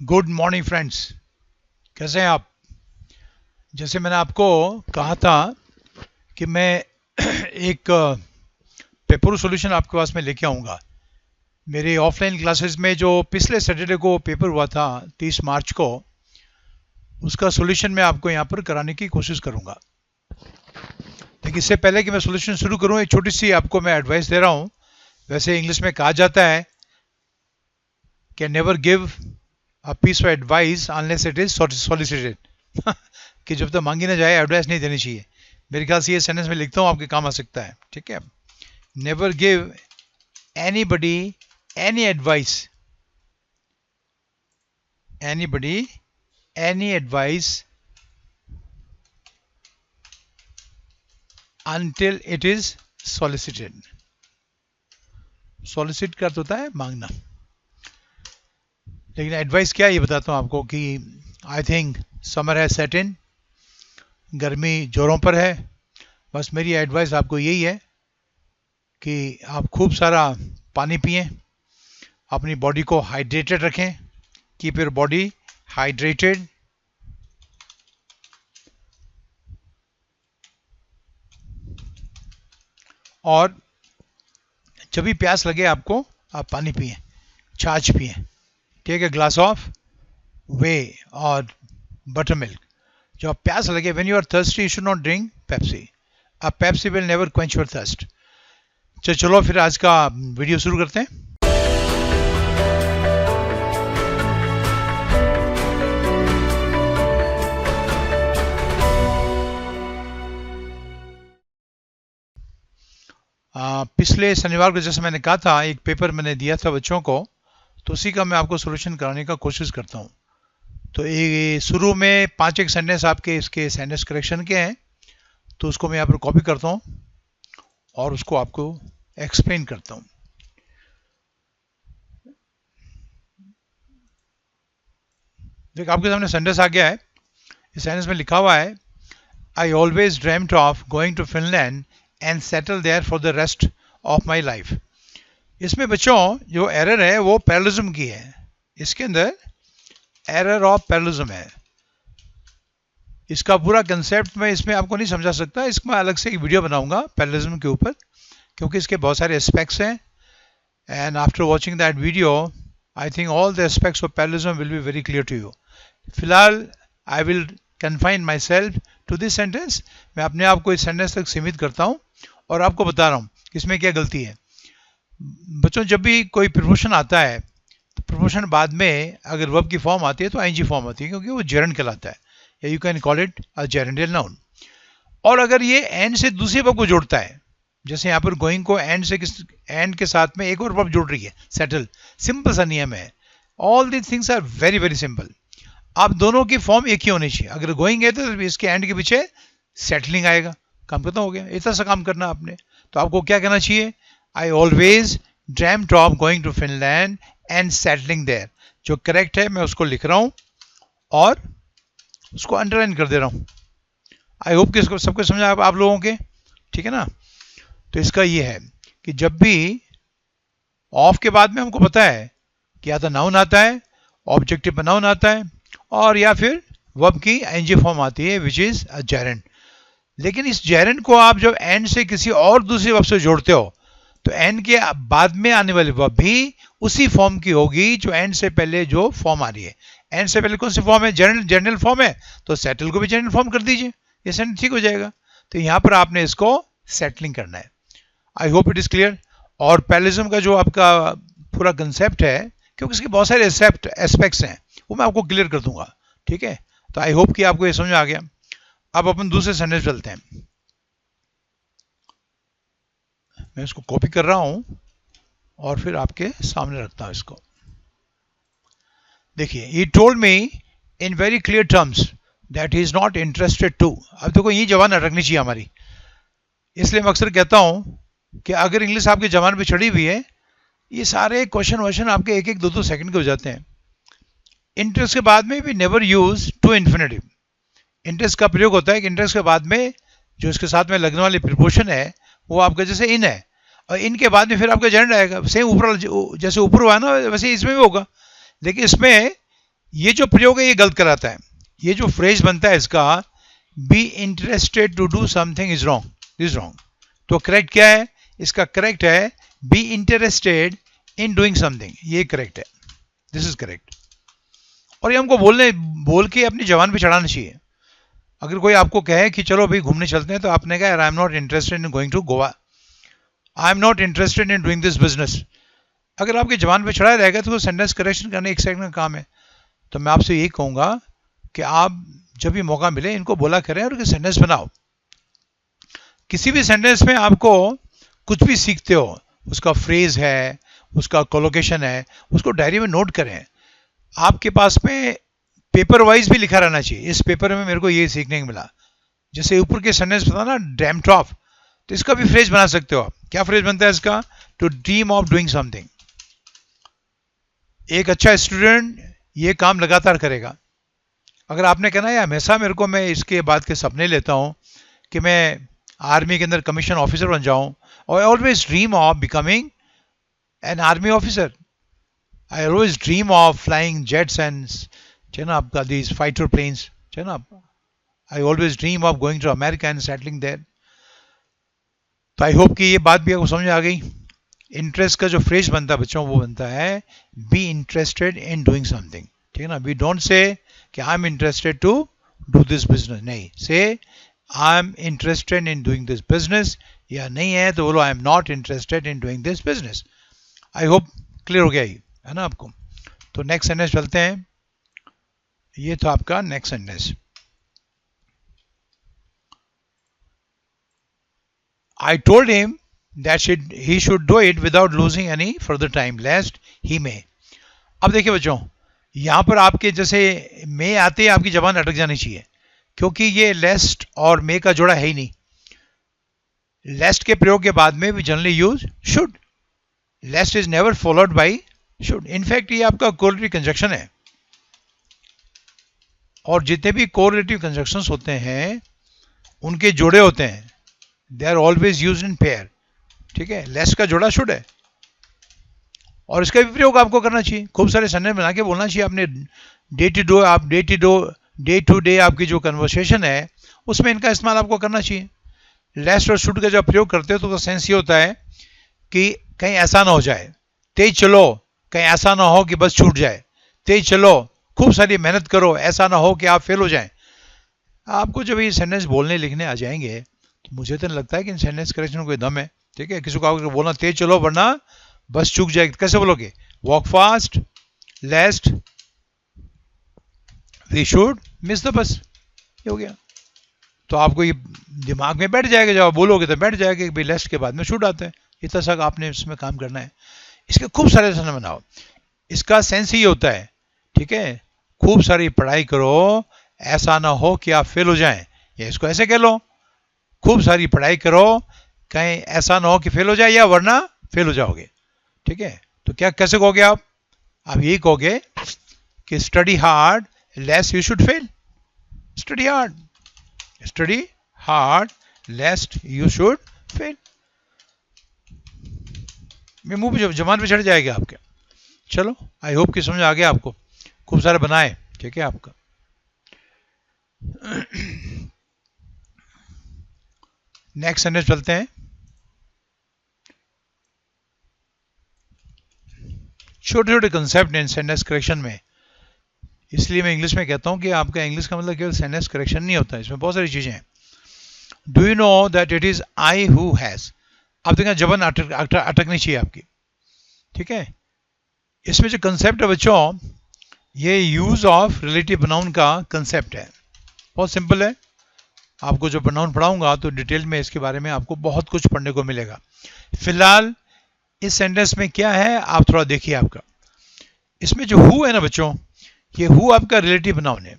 Good morning friends, कैसे हैं आप। जैसे मैंने आपको कहा था कि मैं एक पेपर सॉल्यूशन आपके पास में लेके आऊँगा। मेरे ऑफलाइन क्लासेस में जो पिछले सैटरडे को पेपर हुआ था 30 मार्च को, उसका सॉल्यूशन मैं आपको यहाँ पर कराने की कोशिश करूँगा। लेकिन इससे पहले कि मैं सॉल्यूशन शुरू करूँ, एक छोटी सी आपको मैं एडवाइस दे रहा हूँ। वैसे इंग्लिश में कहा जाता है कि never give a piece of advice unless it is solicited कि जब तक मांगी ना जाए एडवाइस नहीं देनी चाहिए। मेरे ख्याल से ये सेंटेंस में लिखता हूँ, आपके काम आ सकता है। ठीक है, never give anybody any advice until it is solicited। Solicit का अर्थ होता है मांगना, लेकिन एडवाइस क्या है ये बताता हूँ आपको कि आई थिंक समर है सेट इन, गर्मी जोरों पर है। बस मेरी एडवाइस आपको यही है कि आप खूब सारा पानी पिएं, अपनी बॉडी को हाइड्रेटेड रखें। Keep your body hydrated. और जब भी प्यास लगे आपको, आप पानी पिएं, छाछ पिएं। Take a glass of whey और बटर मिल्क। जब प्यास लगे, when you are thirsty you should not drink Pepsi. A Pepsi will never quench your thirst. चलो फिर आज का वीडियो शुरू करते हैं। पिछले शनिवार को जैसे मैंने कहा था, एक पेपर मैंने दिया था बच्चों को, तो उसी का मैं आपको सोल्यूशन कराने का कोशिश करता हूँ। तो ये शुरू में 5 एक सेंटेंस आपके इसके सेंटेंस करेक्शन के हैं, तो उसको मैं यहाँ पर कॉपी करता हूँ और उसको आपको एक्सप्लेन करता हूँ। देखिए आपके सामने सेंटेंस आ गया है। इस सेंटेंस में लिखा हुआ है, I always dreamed of going to Finland and settle there for the rest of my life. इसमें बच्चों जो एरर है वो पैरेललिज्म की है। इसके अंदर एरर ऑफ पैरेललिज्म है। इसका पूरा कंसेप्ट मैं इसमें आपको नहीं समझा सकता। इसमें अलग से एक वीडियो बनाऊंगा पैरेललिज्म के ऊपर, क्योंकि इसके बहुत सारे एस्पेक्ट्स हैं। And after watching that video I think all the aspects of parallelism will be very clear to you. फिलहाल I will confine myself to this sentence. मैं अपने आप को इस सेंटेंस तक सीमित करता हूँ और आपको बता रहा हूँ कि इसमें क्या गलती है। बच्चों जब भी कोई प्रपोशन आता है, तो प्रपोशन बाद में अगर वर्ब की फॉर्म आती है तो आईएनजी फॉर्म आती है, क्योंकि वो जेरेंड कहलाता है, या you can call it a gerundial noun. और अगर ये एंड से दूसरे वर्ब को जोड़ता है, जैसे यहाँ पर गोइंग को एंड के साथ में एक और वर्ब जोड़ रही है, सेटल। सिंपल सा नियम है। All these things are very very simple. आप दोनों की फॉर्म एक ही होनी चाहिए। अगर गोइंग है तो इसके एंड के पीछे सेटलिंग आएगा, काम खत्म हो गया। इतना सा काम करना आपने। तो आपको क्या कहना चाहिए, I always dreamed of going to Finland and settling there. जो करेक्ट है मैं उसको लिख रहा हूं और उसको अंडरलाइन कर दे रहा हूं। आई होप कि इसको सबको समझ आप लोगों के, ठीक है ना। तो इसका ये है कि जब भी ऑफ के बाद में हमको पता है कि या तो नाउन आता है, ऑब्जेक्टिव नाउन आता है, और या फिर वर्ब की आईएनजी फॉर्म आती है विच इज अ जेरेंड। लेकिन इस जेरेंड को आप जब एंड से किसी और दूसरे वर्ब से जोड़ते हो, तो एंड के बाद में आने वाली वर्ब भी उसी फॉर्म की होगी जो एंड से पहले जो फॉर्म आ रही है। एंड से पहले कौन सी फॉर्म है, जनरल फॉर्म है, तो सेटल को भी जनरल फॉर्म कर दीजिए, ये सेंटेंस ठीक हो जाएगा। तो यहां पर आपने इसको सेटलिंग करना है। आई होप इट इज क्लियर। और पैरेललिज्म का जो आपका पूरा कंसेप्ट है, क्योंकि इसके बहुत सारे एस्पेक्ट्स हैं, वो मैं आपको क्लियर कर दूंगा, ठीक है। तो आई होप कि आपको ये समझ आ गया। अब अपन दूसरे सेंटेंस चलते हैं। मैं इसको कॉपी कर रहा हूं और फिर आपके सामने रखता हूं इसको। देखिए, he told me in very clear terms that he is not interested to। अब देखो ये जबान अटकनी चाहिए हमारी, इसलिए मैं अक्सर कहता हूं कि अगर इंग्लिश आपकी जबान पे चढ़ी हुई है, ये सारे क्वेश्चन वोश्चन आपके एक एक दो दो सेकंड के हो जाते हैं। इंटरेस्ट के बाद में भी never use to infinitive. Interest का प्रयोग होता है कि इंटरेस्ट के बाद में जो इसके साथ में लगने वाली प्रिपोजिशन है वो आपका जैसे इन है, और इन के बाद में फिर आपका जेरेंड आएगा। सेम ऊपर जैसे ऊपर हुआ ना, वैसे इसमें भी होगा। लेकिन इसमें ये जो प्रयोग है ये गलत कराता है। ये जो फ्रेज बनता है इसका, be interested to do something is wrong, is wrong. तो करेक्ट क्या है इसका? करेक्ट है be interested in doing something, ये करेक्ट है, दिस इज करेक्ट। और ये हमको बोल के अपनी जबान पे चढ़ाना चाहिए। अगर कोई आपको कहे कि चलो भाई घूमने चलते हैं, तो आपने कहा I am not interested in going to Goa, I am not interested in doing this business. अगर आपकी जबान पे चढ़ा रहेगा तो सेंटेंस करेक्शन करना एक सेकंड का काम है। तो मैं आपसे यही कहूंगा कि आप जब भी मौका मिले इनको बोला करें और सेंटेंस बनाओ। किसी भी सेंटेंस में आपको कुछ भी सीखते हो, उसका फ्रेज है, उसका कोलोकेशन है, उसको डायरी में नोट करें। आपके पास में पेपर वाइज भी लिखा रहना चाहिए, इस पेपर में मेरे को ये सीखने को मिला। जैसे ऊपर के सेंटेंस पता ना, ड्रीम्ड ऑफ, तो इसका भी फ्रेज बना सकते हो आप। क्या फ्रेज बनता है इसका? To dream of doing something. एक अच्छा स्टूडेंट ये काम लगातार करेगा। अगर आपने कहना है हमेशा मेरे को, मैं इसके बाद के सपने लेता हूं कि मैं आर्मी के अंदर कमीशन ऑफिसर बन जाऊं, और I always dream of becoming an army officer, I always dream of flying jets and ना आपका दीज फाइटर प्लेन्स, ना I always dream of going to America and settling there. तो I hope कि ये बात भी आपको समझ आ गई। इंटरेस्ट का जो फ्रेज बनता है बच्चों, वो बनता है be interested in doing something, ठीक है ना। वी डोंट से कि I am interested to do this business, नहीं, say I am interested in doing this business, या नहीं है तो बोलो I am not interested in doing this business. I hope clear हो गया ये, है ना आपको। तो नेक्स्ट सेंटेंस चलते हैं। ये तो आपका next sentence, I told him that he should do it without losing any further time lest he may। अब देखिए बच्चों, यहां पर आपके जैसे मे आते ही आपकी जबान अटक जानी चाहिए, क्योंकि ये लेस्ट और मे का जोड़ा है ही नहीं। लेस्ट के प्रयोग के बाद में भी generally use should, lest is never followed by should. In fact ये आपका कोरिलेटिव कंजक्शन है, और जितने भी कोरिलेटिव कंजक्शंस होते हैं उनके जोड़े होते हैं, they are always use in pair, ठीक है। लेस्ट का जोड़ा शुड है, और इसका भी प्रयोग आपको करना चाहिए। खूब सारे सेंटेंस बना के बोलना चाहिए आपने। डे टू डे, आप डे टू डे आपकी जो कन्वर्सेशन है उसमें इनका इस्तेमाल आपको करना चाहिए। लेस्ट और शुड का जब प्रयोग करते हो तो उसका सेंस ये होता है कि कहीं ऐसा ना हो जाए, तेज चलो, कहीं ऐसा ना हो कि बस छूट जाए, तेज चलो, खूब सारी मेहनत करो, ऐसा ना हो कि आप फेल हो जाएं। आपको जब ये सेंटेंस बोलने लिखने आ जाएंगे तो मुझे तो नहीं लगता है कि इन सेंटेंस करेक्शन में कोई दम है, ठीक है। किसी को बोलना तेज चलो वरना बस चूक जाएगी, कैसे बोलोगे? Walk fast lest we should miss the bus, ये हो गया। तो आपको ये दिमाग में बैठ जाएगा, जब आप बोलोगे तो बैठ जाएगा कि भाई लेस्ट के बाद में शुड आता है। इतना सा आपने इसमें काम करना है। इसके खूब सारे सेंटेंस बनाओ, इसका सेंस ही होता है, ठीक है। खूब सारी पढ़ाई करो, ऐसा ना हो कि आप फेल हो जाएं, या इसको ऐसे कह लो, खूब सारी पढ़ाई करो, कहीं ऐसा ना हो कि फेल हो जाए, या वरना फेल हो जाओगे, ठीक है। तो क्या कैसे कहोगे आप यही कहोगे कि study hard लेस्ट you should fail, study hard लेस्ट you should fail. मैं मुंह पे जबान पे चढ़ जाएगा आपके। चलो, आई होप कि समझ आ गया आपको। खूब सारे बनाए, ठीक है आपका। नेक्स्ट सेंटेंस चलते हैं। छोटे छोटे कंसेप्ट इन सेंटेंस करेक्शन में, इसलिए मैं इंग्लिश में कहता हूं कि आपका इंग्लिश का मतलब केवल सेंटेंस करेक्शन नहीं होता, इसमें बहुत सारी चीजें हैं। Do you know that it is I who has. अब देखिए जबान अटकनी चाहिए आपकी, ठीक है। इसमें जो कंसेप्ट है बच्चों, ये यूज ऑफ रिलेटिव प्रोनाउन का कंसेप्ट है। बहुत सिंपल है। आपको जो प्रोनाउन पढ़ाऊंगा तो डिटेल में इसके बारे में आपको बहुत कुछ पढ़ने को मिलेगा। फिलहाल इस सेंटेंस में क्या है आप थोड़ा देखिए। आपका इसमें जो हु है ना बच्चों, ये हु आपका रिलेटिव प्रोनाउन है।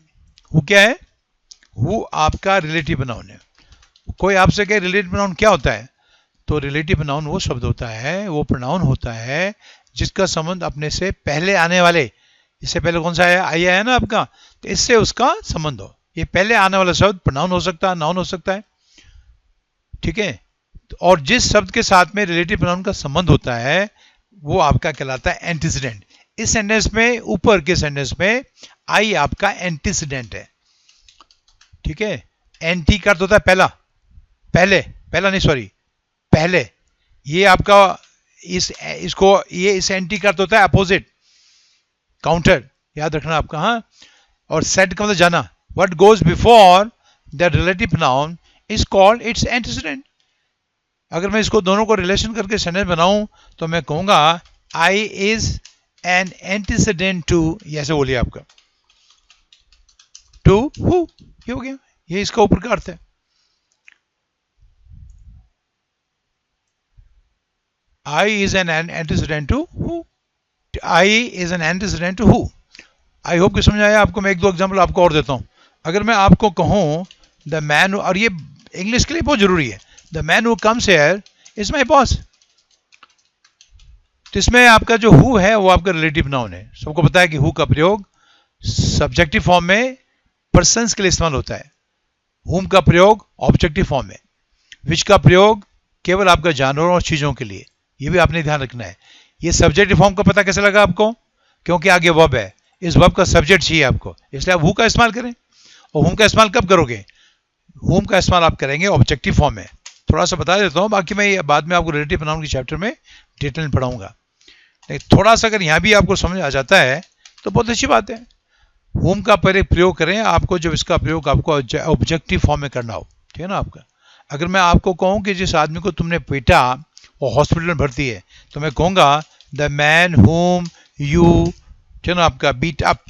हु क्या है? हु आपका रिलेटिव प्रोनाउन है। कोई आपसे कहे रिलेटिव प्रोनाउन क्या होता है, तो रिलेटिव प्रोनाउन वो शब्द होता है, वो प्रोनाउन होता है जिसका संबंध अपने से पहले आने वाले, इससे पहले कौन सा आया है ना आपका, तो इससे उसका संबंध हो। ये पहले आने वाला शब्द प्रोनाउन हो सकता है, नाउन हो सकता है, ठीक है। और जिस शब्द के साथ में रिलेटिव प्रोनाउन का संबंध होता है वो आपका कहलाता है एंटीसीडेंट। इस सेंटेंस में, ऊपर के सेंटेंस में आई आपका एंटीसीडेंट है, ठीक है। एंटी का अर्थ होता है पहला, पहले, पहला नहीं सॉरी, पहले। ये आपका इसको ये इस एंटी का अर्थ होता है अपोजिट, काउंटर, याद रखना आपका। हाँ, और सेट का मतलब जाना। What goes before the relative noun is called its antecedent. अगर मैं इसको दोनों को रिलेशन करके सेंटेंस बनाऊं तो मैं कहूंगा आई इज एन एंटीसीडेंट टू, ऐसे बोलिए आपका, टू हु, ये हो गया, ये इसका ऊपर का अर्थ है। I is an antecedent to who, I is an antecedent to who. I hope कि समझ आया आपको। मैं एक दो एग्जाम्पल आपको और देता हूं। अगर मैं आपको कहूं द मैन, और ये इंग्लिश के लिए बहुत जरूरी है, the man who comes here is my boss, तो इसमें आपका जो हु है वो आपका रिलेटिव नाउन है। सबको पता है कि हु का प्रयोग सब्जेक्टिव फॉर्म में पर्सन्स के लिए इस्तेमाल होता है, हुम का प्रयोग ऑब्जेक्टिव फॉर्म में, विच का प्रयोग केवल आपका जानवरों और चीजों के लिए। ये भी आपने ध्यान रखना है। ये सब्जेक्टिव फॉर्म का पता कैसे लगा आपको? क्योंकि आगे वर्ब है, इस वर्ब का सब्जेक्ट चाहिए आपको, इसलिए आप हु का इस्तेमाल करें। और हुम का इस्तेमाल कब करोगे? हुम का इस्तेमाल आप करेंगे ऑब्जेक्टिव फॉर्म में। थोड़ा सा बता देता हूं, बाकी मैं बाद में आपको रिलेटिव प्रोनाउन के चैप्टर में डिटेल में पढ़ाऊंगा। लेकिन थोड़ा सा अगर यहां भी आपको समझ आ जाता है तो बहुत अच्छी बात है। हुम का पहले प्रयोग करें आपको जब इसका प्रयोग आपको ऑब्जेक्टिव फॉर्म में करना हो, ठीक है ना आपका। अगर मैं आपको कहूं कि जिस आदमी को तुमने पीटा वो हॉस्पिटल में भर्ती है, तो मैं कहूंगा द मैन हुम यू, ठीक है ना आपका, बीट अप।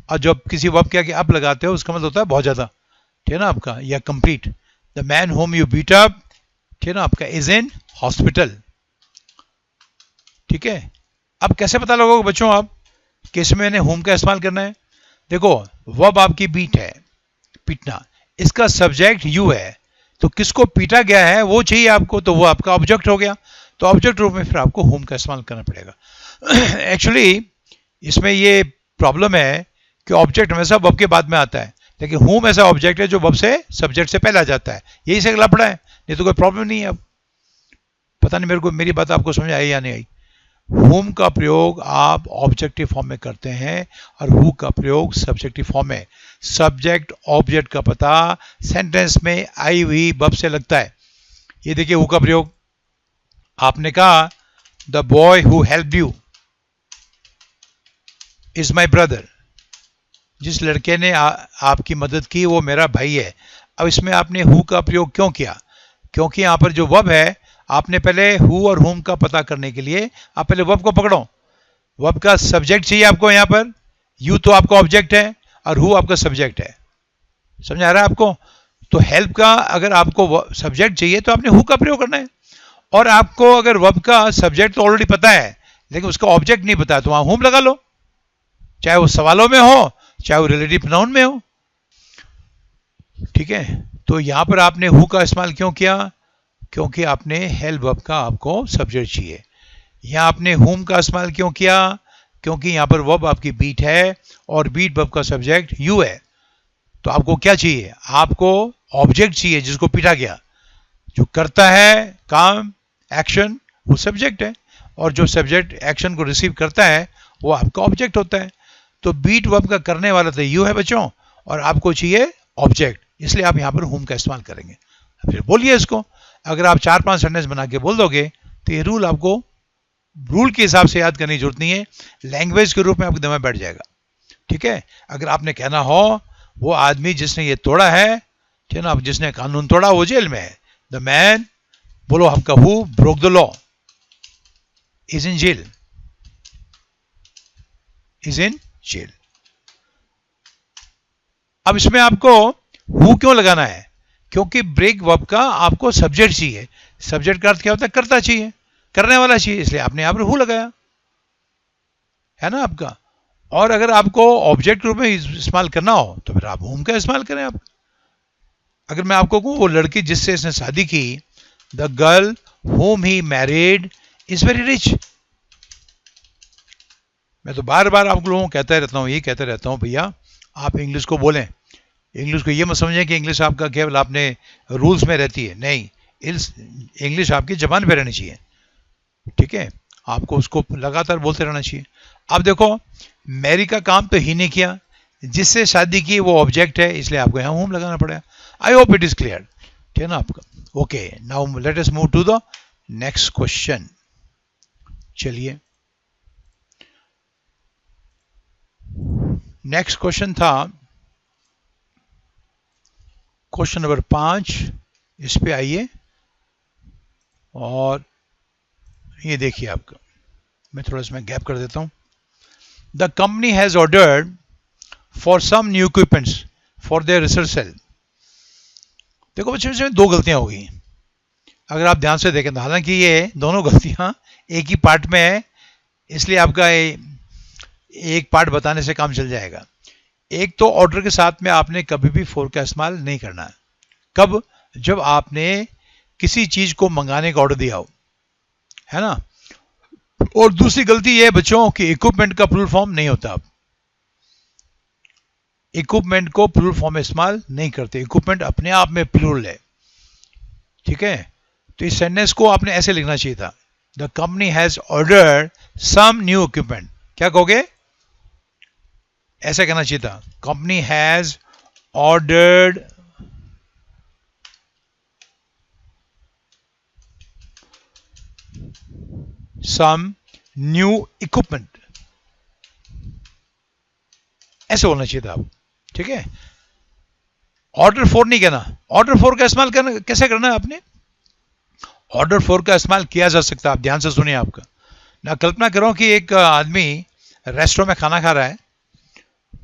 और जब किसी वर्ब के आगे अप लगाते हो उसका मतलब होता है बहुत ज्यादा, ठीक है ना आपका, या complete. The man whom you beat up, ठीक है ना आपका, इज इन हॉस्पिटल, ठीक है। अब कैसे पता लगोगे बच्चों आप कि इसमें मैंने होम का इस्तेमाल करना है? देखो, वर्ब आपकी बीट है, पीटना, इसका सब्जेक्ट यू है, तो किसको पीटा गया है वो चाहिए आपको, तो वो आपका ऑब्जेक्ट हो गया। तो ऑब्जेक्ट रूप में फिर आपको होम का इस्तेमाल करना पड़ेगा। एक्चुअली इसमें ये प्रॉब्लम है कि ऑब्जेक्ट हमेशा वर्ब के बाद में आता है, लेकिन होम ऐसा ऑब्जेक्ट है जो वर्ब से, सब्जेक्ट से पहले आ जाता है। यही से लफड़ा है, नहीं तो कोई प्रॉब्लम नहीं है। अब पता नहीं मेरे को मेरी बात आपको समझ आई या नहीं आई। होम का प्रयोग आप ऑब्जेक्टिव फॉर्म में करते हैं और हु का प्रयोग सब्जेक्टिव फॉर्म में। सब्जेक्ट ऑब्जेक्ट का पता सेंटेंस में आई हुई वर्ब से लगता है। ये देखिए हु का प्रयोग, आपने कहा the boy who helped you is my brother, जिस लड़के ने आपकी मदद की वो मेरा भाई है। अब इसमें आपने हु का प्रयोग क्यों किया? क्योंकि यहां पर जो वर्ब है, आपने पहले हु और हुम का पता करने के लिए आप पहले वर्ब को पकड़ो। वर्ब का सब्जेक्ट चाहिए आपको, यहां पर यू तो आपका ऑब्जेक्ट है और हु आपका सब्जेक्ट है। समझ आ रहा है आपको? तो हेल्प का अगर आपको सब्जेक्ट चाहिए तो आपने हु का प्रयोग करना है। और आपको अगर वर्ब का सब्जेक्ट तो ऑलरेडी पता है लेकिन उसका ऑब्जेक्ट नहीं पता, तो वहां हुम लगा लो, चाहे वो सवालों में हो चाहे वो रिलेटिव प्रोनाउन में हो, ठीक है। तो यहां पर आपने हु का इस्तेमाल क्यों किया? क्योंकि आपने हेल्प वर्ब का आपको सब्जेक्ट चाहिए। यहां आपने हुम का इस्तेमाल क्यों किया? क्योंकि यहां पर वर्ब आपकी बीट है और बीट वर्ब का सब्जेक्ट यू है। तो आपको क्या चाहिए? आपको ऑब्जेक्ट चाहिए जिसको पीटा गया, जो करता है काम, एक्शन, वो सब्जेक्ट है, और जो सब्जेक्ट एक्शन को रिसीव करता है वो आपका ऑब्जेक्ट होता है। तो बीट वर्ब का करने वाला तो यू है बच्चों, और आपको चाहिए ऑब्जेक्ट, इसलिए आप यहां पर हुम का इस्तेमाल करेंगे। फिर बोलिए इसको। अगर आप 4-5 सेंटेंस बना के बोल दोगे तो ये रूल आपको रूल के हिसाब से याद करने की जरूरत नहीं है, लैंग्वेज के रूप में आपके दिमाग में बैठ जाएगा, ठीक है। अगर आपने कहना हो वो आदमी जिसने ये तोड़ा है, ठीक है ना, जिसने कानून तोड़ा वो जेल में है। द मैन, बोलो आपका who broke the law is in jail, is in jail. अब इसमें आपको हु क्यों लगाना है? क्योंकि ब्रेक वर्ब का आपको सब्जेक्ट चाहिए। सब्जेक्ट का अर्थ क्या होता है? करता चाहिए, करने वाला चाहिए, इसलिए आपने यहां पर हु लगाया, है ना आपका। और अगर आपको ऑब्जेक्ट रूप में इस्तेमाल करना हो तो फिर आप हुम का इस्तेमाल करें। आप अगर मैं आपको कहूं वो लड़की जिससे इसने शादी की, the girl whom he married is very rich। मैं तो बार बार आप लोगों को कहता रहता हूं, ये कहता रहता हूं, भैया आप इंग्लिश को बोलें। इंग्लिश को ये मत समझें कि इंग्लिश आपका केवल आपने रूल्स में रहती है, नहीं, इंग्लिश आपकी जबान पे रहनी चाहिए, ठीक है। आपको उसको लगातार बोलते रहना चाहिए। अब देखो, मैरी का काम तो ही नहीं किया, जिससे शादी की वो ऑब्जेक्ट है, इसलिए आपको यहाँ होम लगाना पड़ेगा। I hope it is clear, ठीक है ना आपका। Okay, now let us move to the next question. चलिए, नेक्स्ट क्वेश्चन था क्वेश्चन नंबर 5। इस पे आइए और ये देखिए आपका, मैं थोड़ा इसमें गैप कर देता हूं। The company has ordered for some new equipments for their research cell. देखो बच्चों, इसमें दो गलतियां हो गई अगर आप ध्यान से देखें तो। हालांकि ये दोनों गलतियां एक ही पार्ट में है, इसलिए आपका एक पार्ट बताने से काम चल जाएगा। एक तो ऑर्डर के साथ में आपने कभी भी फोर का इस्तेमाल नहीं करना है। कब? जब आपने किसी चीज को मंगाने का ऑर्डर दिया हो, है ना। और दूसरी गलती यह है बच्चों कि इक्विपमेंट का प्लूरल फॉर्म नहीं होता। इक्विपमेंट को प्लूरल फॉर्म में इस्तेमाल नहीं करते, इक्विपमेंट अपने आप में प्लूरल है, ठीक है। तो इस सेंटेंस को आपने ऐसे लिखना चाहिए था, the company has ordered some new equipment. क्या कहोगे? ऐसा कहना चाहिए था, company has ordered some new equipment, ऐसे बोलना चाहिए था आप, ठीक है। ऑर्डर फॉर नहीं कहना। ऑर्डर फॉर का इस्तेमाल करना कैसे करना है आपने? ऑर्डर फॉर का इस्तेमाल किया जा सकता है, आप ध्यान से सुनिए आपका ना। कल्पना करो कि एक आदमी रेस्टोरेंट में खाना खा रहा है,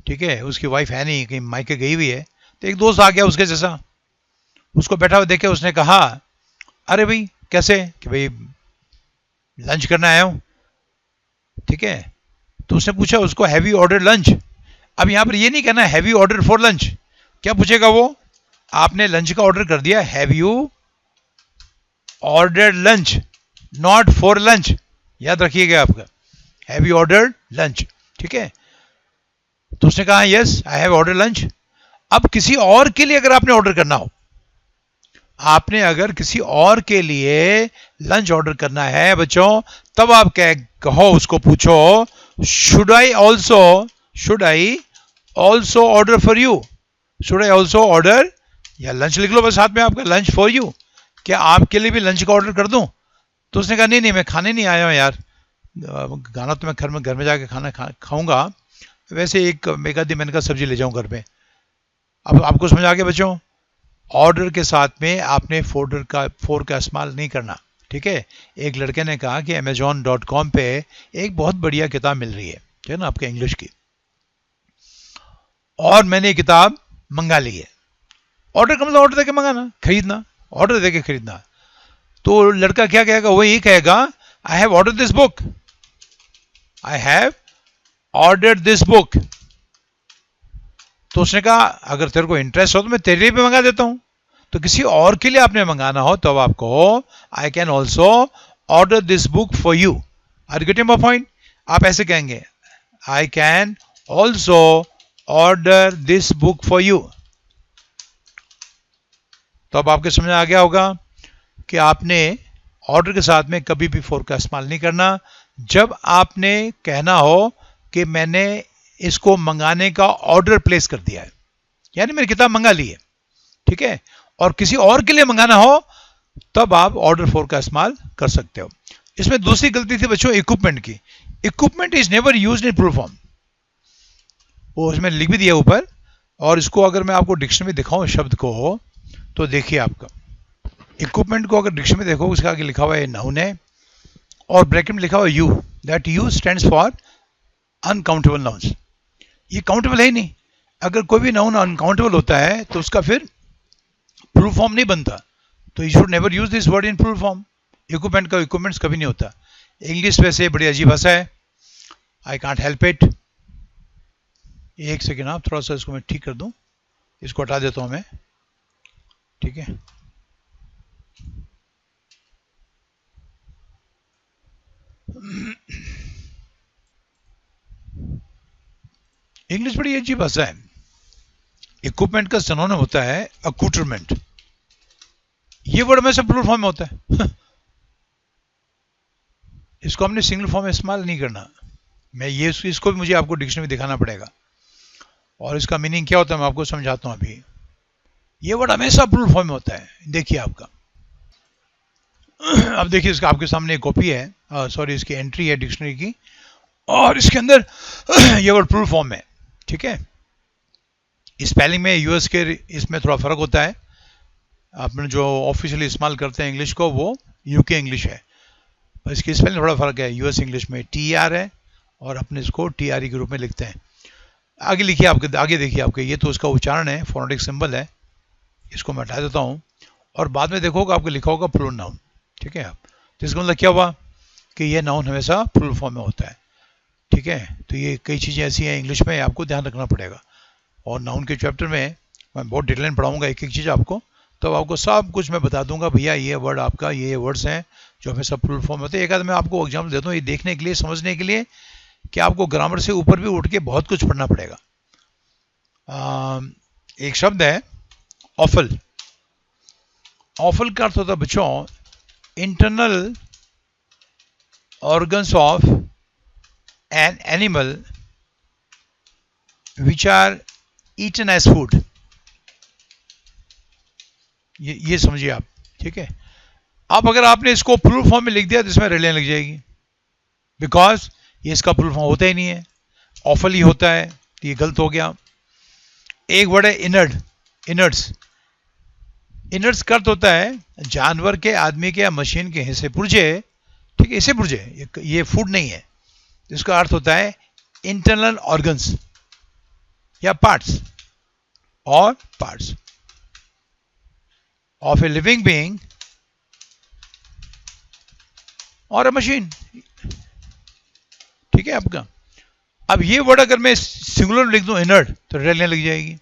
ठीक है, उसकी वाइफ है नहीं, कहीं मायके गई हुई है, तो एक दोस्त आ गया उसके जैसा, उसको बैठा हुआ देखे उसने कहा, अरे भाई कैसे, कि भाई लंच करना आया हूं, ठीक है। तो उसने पूछा उसको, हैव यू ऑर्डर लंच? अब यहां पर ये नहीं कहना have you order for lunch. क्या पूछेगा वो? आपने लंच का ऑर्डर कर दिया, have you order lunch, not for lunch, याद रखिएगा आपका, हैव यू ऑर्डर लंच, ठीक है। तो उसने कहा yes I have order lunch. अब किसी और के लिए अगर आपने ऑर्डर करना हो, आपने अगर किसी और के लिए लंच ऑर्डर करना है बच्चों, तब आप कहो, उसको पूछो, should I also order for you, should I also order, या लंच लिख लो बस साथ में आपका, लंच फॉर यू, क्या आपके लिए भी लंच का ऑर्डर कर दूं? तो उसने कहा नहीं नहीं, मैं खाने नहीं आया हूं यार, खाना तो मैं घर में जाके खाना खाऊंगा, वैसे एक मेगादी मैंने का सब्जी ले जाऊं घर में। अब आपको समझ आ गया बच्चों, ऑर्डर के साथ में आपने फोर का इस्तेमाल नहीं करना, ठीक है। एक लड़के ने कहा कि Amazon.com पे एक बहुत बढ़िया किताब मिल रही है, ठीक है ना, आपके इंग्लिश की, और मैंने ये किताब मंगा ली है। ऑर्डर का मतलब ऑर्डर देके मंगाना, खरीदना, ऑर्डर देके खरीदना। तो लड़का क्या कहेगा? वो यही कहेगा, I have order this book, I have order this book. तो उसने कहा अगर तेरे को इंटरेस्ट हो तो मैं तेरे लिए भी मंगा देता हूं। तो किसी और के लिए आपने मंगाना हो तो अब आपको I can also order this book for you. Are you getting my point? आप ऐसे कहेंगे, I can also order this book for you. तो अब आपके समझ आ गया होगा कि आपने ऑर्डर के साथ में कभी भी फॉर का इस्तेमाल नहीं करना। जब आपने कहना हो कि मैंने इसको मंगाने का ऑर्डर प्लेस कर दिया है, यानी मेरी किताब मंगा ली है, ठीक है, और किसी और के लिए मंगाना हो, तब आप ऑर्डर फॉर का इस्तेमाल कर सकते हो। इसमें दूसरी गलती थी बच्चों इक्विपमेंट की। Equipment is never used in plural form, वो इसमें लिख भी दिया ऊपर, और इसको अगर मैं आपको डिक्शनरी में दिखाऊं शब्द को, तो देखिए आपका इक्विपमेंट को अगर डिक्शनरी में देखो, उसका आगे लिखा हुआ है नाउन है, और ब्रैकेट में लिखा हुआ you, that you stands for uncountable nouns. ये काउंटेबल है ही नहीं। अगर कोई भी नाउन अनकाउंटेबल होता है तो उसका फिर प्लूरल फॉर्म नहीं बनता। तो you should never use this word in plural form. Equipment का इक्विपमेंट्स कभी नहीं होता। इंग्लिश वैसे बड़ी अजीब भाषा है, आई कांट हेल्प इट। एक सेकेंड, आप थोड़ा सा इसको मैं ठीक कर दूं, इसको हटा देता हूं मैं, ठीक है। इंग्लिश बड़ी अजीब भाषा है। इक्विपमेंट का सिनोनिम होता है अकूटरमेंट, ये वर्ड में से प्लूरल फॉर्म में होता है। इसको हमने सिंगल फॉर्म में इस्तेमाल नहीं करना, मैं ये इसको भी मुझे आपको डिक्शनरी दिखाना पड़ेगा और इसका मीनिंग क्या होता है मैं आपको समझाता हूँ अभी। ये वर्ड हमेशा प्लूरल फॉर्म में होता है। देखिए आपका अब देखिए इसका आपके सामने एक कॉपी है, सॉरी इसकी एंट्री है डिक्शनरी की, और इसके अंदर ये वर्ड प्लूरल फॉर्म है। ठीक है, स्पेलिंग में यूएस के इसमें थोड़ा फर्क होता है। आपने जो ऑफिशियली इस्तेमाल करते हैं इंग्लिश को वो यूके इंग्लिश है, पर इसकी स्पेलिंग थोड़ा फर्क है। यूएस इंग्लिश में TR है और अपने इसको TRE के रूप में लिखते हैं। आगे लिखिए आपके, आगे देखिए आपके, ये तो उसका उच्चारण है, फोनेटिक सिंबल है, इसको मैं हटा देता हूँ और बाद में देखोगे आपको लिखा होगा प्लूरल नाउन। ठीक है, तो इसका मतलब क्या हुआ कि ये नाउन हमेशा प्लूरल फॉर्म में होता है। ठीक है, तो ये कई चीज़ें ऐसी हैं इंग्लिश में आपको ध्यान रखना पड़ेगा, और नाउन के चैप्टर में मैं बहुत डिटेल में पढ़ाऊंगा एक एक चीज़ आपको, तो आपको सब कुछ मैं बता दूंगा भैया ये वर्ड आपका ये वर्ड्स हैं जो हमेशा प्लूरल फॉर्म होते हैं। एक आध मैं आपको एग्जाम्पल देता हूँ ये देखने के लिए, समझने के लिए कि आपको ग्रामर से ऊपर भी उठ के बहुत कुछ पढ़ना पड़ेगा। एक शब्द है ऑफल। ऑफल का अर्थ होता है बच्चों internal organs of an animal which are eaten as food. ये समझिए आप। ठीक है, अब अगर आपने इसको प्लूरल फॉर्म में लिख दिया तो इसमें रेलियां लग जाएगी, बिकॉज ये इसका प्लूरल फॉर्म होता ही नहीं है, ऑफल ही होता है, तो ये गलत हो गया। एक वर्ड है इनर्ड। इनर्ड्स। इनर्ड्स का अर्थ होता है जानवर के, आदमी के या मशीन के हिस्से, पुर्जे। ठीक है, इसे पुर्जे, ये फूड नहीं है। इसका अर्थ होता है इंटरनल ऑर्गन्स या पार्ट्स और parts of a living being और अ मशीन। ठीक है आपका। अब ये वर्ड अगर मैं सिंगुलर लिख दूं इनर्ड तो रेलियां लग जाएगी।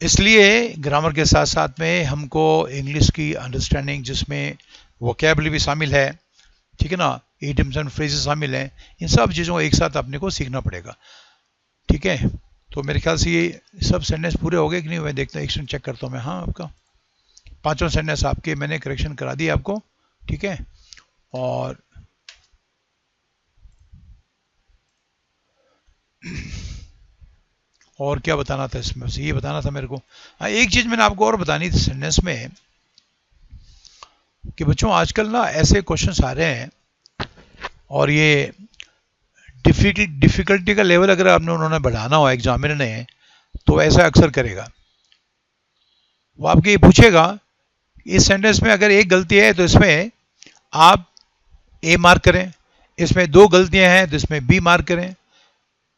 इसलिए ग्रामर के साथ साथ में हमको इंग्लिश की अंडरस्टैंडिंग जिसमें वोकैबुलरी भी शामिल है, ठीक है ना, इडियम्स एंड फ्रेजेस शामिल हैं, इन सब चीज़ों को एक साथ अपने को सीखना पड़ेगा। ठीक है, तो मेरे ख्याल से ये सब सेंटेंस पूरे हो गए कि नहीं, मैं देखता हूँ, एक सेकंड चेक करता हूँ मैं। हाँ, आपका 5वां सेंटेंस आपके मैंने करेक्शन करा दिया आपको। ठीक है, और क्या बताना था इसमें, बस ये बताना था मेरे को। हाँ, एक चीज़ मैंने आपको और बतानी थी सेंटेंस में कि बच्चों आजकल ना ऐसे क्वेश्चंस आ रहे हैं और ये डिफिकल्टी का लेवल अगर आपने उन्होंने बढ़ाना हो एग्जामिनर ने, तो ऐसा अक्सर करेगा। वो आपके ये पूछेगा इस सेंटेंस में अगर एक गलती है तो इसमें आप A मार्क करें, इसमें 2 गलतियां हैं तो इसमें B मार्क करें,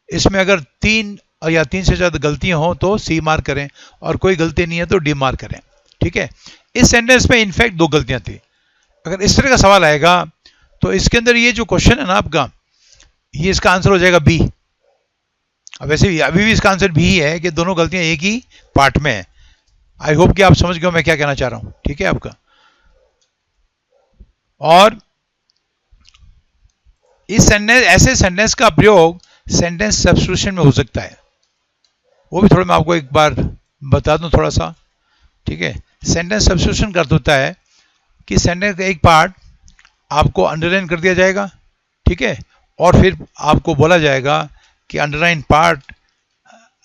इसमें अगर 3 या 3 से ज़्यादा गलतियां हो तो C मार्क करें, और कोई गलती नहीं है तो D मार्क करें। ठीक है, इस सेंटेंस में इनफैक्ट 2 गलतियां थी। अगर इस तरह का सवाल आएगा तो इसके अंदर ये जो क्वेश्चन है ना आपका, ये इसका आंसर हो जाएगा B। अब वैसे भी अभी भी इसका आंसर B ही है कि दोनों गलतियां एक ही पार्ट में है। आई होप कि आप समझ गए मैं क्या कहना चाह रहा हूं। ठीक है आपका। और इस सेंटेंस, ऐसे सेंटेंस का प्रयोग सेंटेंस सब्स्टिट्यूशन में हो सकता है, वो भी थोड़ा मैं आपको एक बार बता दूं थोड़ा सा। ठीक है, सेंटेंस सब्स्टिट्यूशन का अर्थ होता है कि सेंटेंस का एक पार्ट आपको अंडरलाइन कर दिया जाएगा। ठीक है, और फिर आपको बोला जाएगा कि अंडरलाइन पार्ट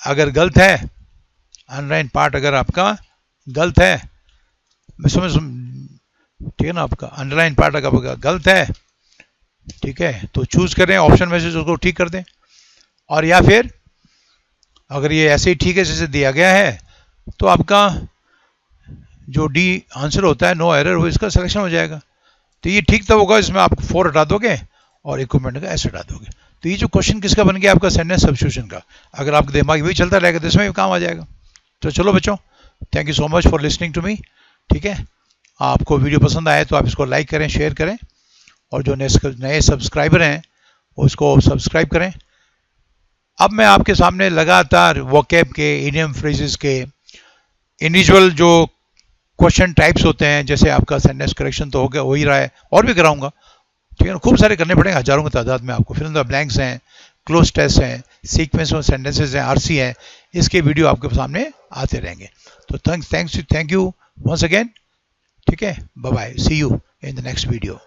अगर गलत है, अंडरलाइन पार्ट अगर आपका गलत है, मैं समझ, ठीक है ना, आपका अंडरलाइन पार्ट अगर गलत है, ठीक है, तो चूज करें ऑप्शन में से उसको ठीक कर दें, और या फिर अगर ये ऐसे ही ठीक है जैसे दिया गया है तो आपका जो D आंसर होता है नो एरर, वो इसका सिलेक्शन हो जाएगा। तो ये ठीक तब होगा इसमें आप 4 हटा दोगे और इक्विपमेंट का ऐसे हटा दोगे। तो ये जो क्वेश्चन किसका बन गया आपका सेंटेंस सब्स्टिट्यूशन का, अगर आपके दिमाग में चलता रहेगा तो इसमें भी काम आ जाएगा। तो चलो बच्चों, thank you so much for listening to me. ठीक है, आपको वीडियो पसंद आए तो आप इसको लाइक करें, शेयर करें, और जो नए सब्सक्राइबर हैं उसको सब्सक्राइब करें। अब मैं आपके सामने लगातार वोकैब के, इडियम फ्रेजेस के इंडिविजुअल जो क्वेश्चन टाइप्स होते हैं, जैसे आपका सेंटेंस करेक्शन तो हो गया, हो ही रहा है, और भी कराऊंगा। ठीक है ना, खूब सारे करने पड़ेंगे, हजारों की तादाद में आपको। फिर अंदर ब्लैंक्स हैं, क्लोज टेस्ट हैं, सीक्वेंस में सेंटेंसेज हैं, RC हैं, इसके वीडियो आपके सामने आते रहेंगे। तो थैंक यू वंस अगेन। ठीक है, bye bye, see you in the next video.